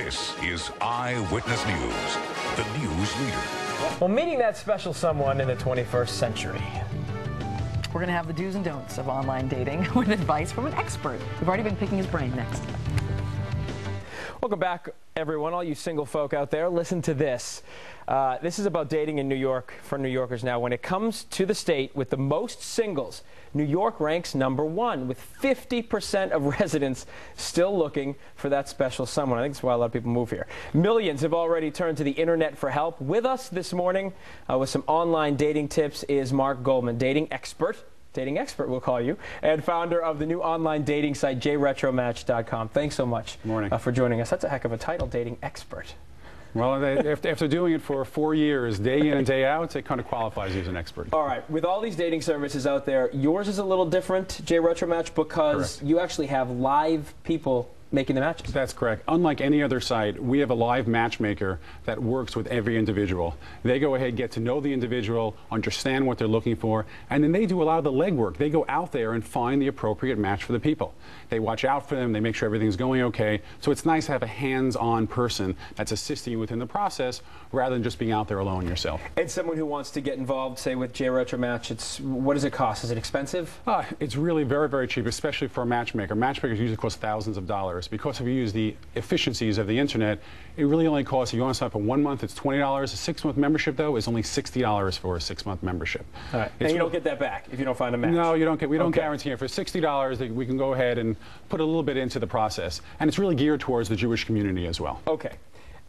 This is Eyewitness News, the news leader. Well, meeting that special someone in the 21st century. We're going to have the do's and don'ts of online dating with advice from an expert. We've already been picking his brain. Next. Welcome back, everyone, all you single folk out there. Listen to this. This is about dating in New York for New Yorkers now. When it comes to the state with the most singles, New York ranks #1 with 50% of residents still looking for that special someone. I think that's why a lot of people move here. Millions have already turned to the internet for help. With us this morning with some online dating tips is Mark Goldman, dating expert, we'll call you, and founder of the new online dating site, jretromatch.com. Thanks so much for joining us. That's a heck of a title, dating expert. Well, after doing it for 4 years, day in and day out, it kind of qualifies you as an expert. All right. With all these dating services out there, yours is a little different, JRetromatch, because Correct. you actually have live people making the matches. That's correct. Unlike any other site, we have a live matchmaker that works with every individual. They go ahead, get to know the individual, understand what they're looking for, and then they do a lot of the legwork. They go out there and find the appropriate match for the people. They watch out for them, they make sure everything's going okay. So it's nice to have a hands-on person that's assisting you within the process rather than just being out there alone yourself. And someone who wants to get involved, say, with JRetromatch, what does it cost? Is it expensive? It's really very, very cheap, especially for a matchmaker. Matchmakers usually cost thousands of dollars. Because if you use the efficiencies of the internet, it really only costs, if you want to sign up for 1 month, it's $20. A 6-month membership, though, is only $60 for a 6-month membership. All right. And you don't get that back if you don't find a match? No, you don't get. We don't guarantee it. For $60, we can go ahead and put a little bit into the process. And it's really geared towards the Jewish community as well. Okay.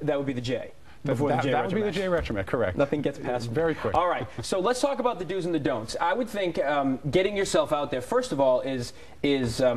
That would be the J. That would be the JRetromatch, correct. Nothing gets past me. Very quick. All right, so let's talk about the do's and the don'ts. I would think getting yourself out there, first of all, is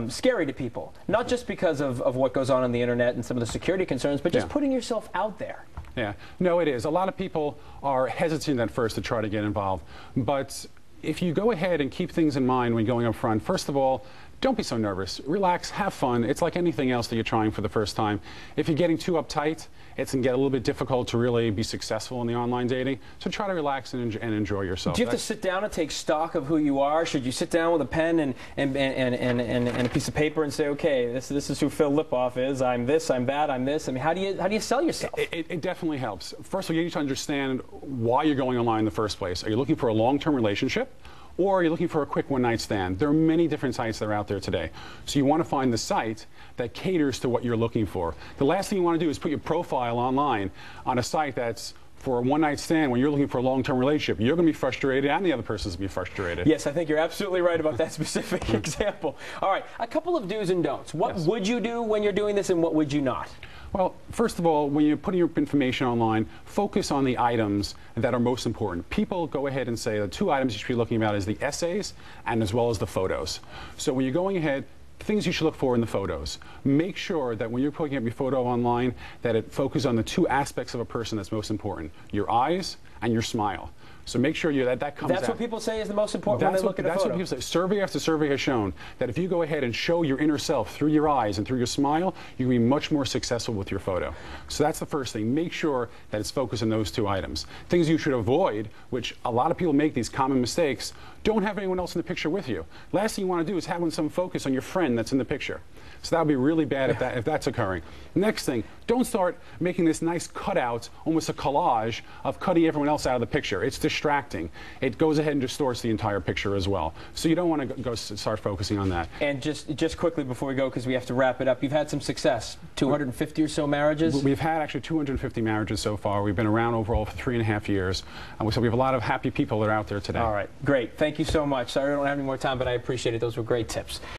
scary to people. Not just because of what goes on the internet and some of the security concerns, but just putting yourself out there. Yeah, no, it is. A lot of people are hesitant at first to try to get involved. But if you go ahead and keep things in mind when going up front, first of all, don't be so nervous. Relax, have fun. It's like anything else that you're trying for the first time. If you're getting too uptight, it's going to get a little bit difficult to really be successful in the online dating. So try to relax and enjoy yourself. Do you have to sit down and take stock of who you are? Should you sit down with a pen and a piece of paper and say, okay, this is who Phil Lipoff is. I'm this, I'm that, I'm this. I mean, how do you sell yourself? It definitely helps. First of all, you need to understand why you're going online in the first place. Are you looking for a long-term relationship? Or are you looking for a quick one-night stand? There are many different sites that are out there today. So you want to find the site that caters to what you're looking for. The last thing you want to do is put your profile online on a site that's for a one-night stand when you're looking for a long-term relationship. You're going to be frustrated and the other person's going to be frustrated. Yes, I think you're absolutely right about that specific example. All right, a couple of do's and don'ts. What would you do when you're doing this and what would you not? Well, first of all, when you're putting your information online, focus on the items that are most important. People go ahead and say the 2 items you should be looking at is the essays and as well as the photos. So when you're going ahead, things you should look for in the photos. Make sure that when you're putting up your photo online that it focuses on the 2 aspects of a person that's most important, your eyes and your smile. So make sure that comes out. That's what people say is the most important when they look at a photo. That's what people say. Survey after survey has shown that if you go ahead and show your inner self through your eyes and through your smile, you can be much more successful with your photo. So that's the first thing. Make sure that it's focused on those 2 items. Things you should avoid, which a lot of people make these common mistakes, don't have anyone else in the picture with you. Last thing you want to do is have some focus on your friend that's in the picture. So that would be really bad if that's occurring. Next thing, don't start making this nice cutout, almost a collage of cutting everyone else out of the picture. It's distracting. It goes ahead and distorts the entire picture as well. So you don't want to start focusing on that. And just quickly before we go, because we have to wrap it up, you've had some success. 250 or so marriages? We've had actually 250 marriages so far. We've been around overall for 3.5 years. So we have a lot of happy people that are out there today. All right, great. Thank you so much. Sorry we don't have any more time, but I appreciate it. Those were great tips.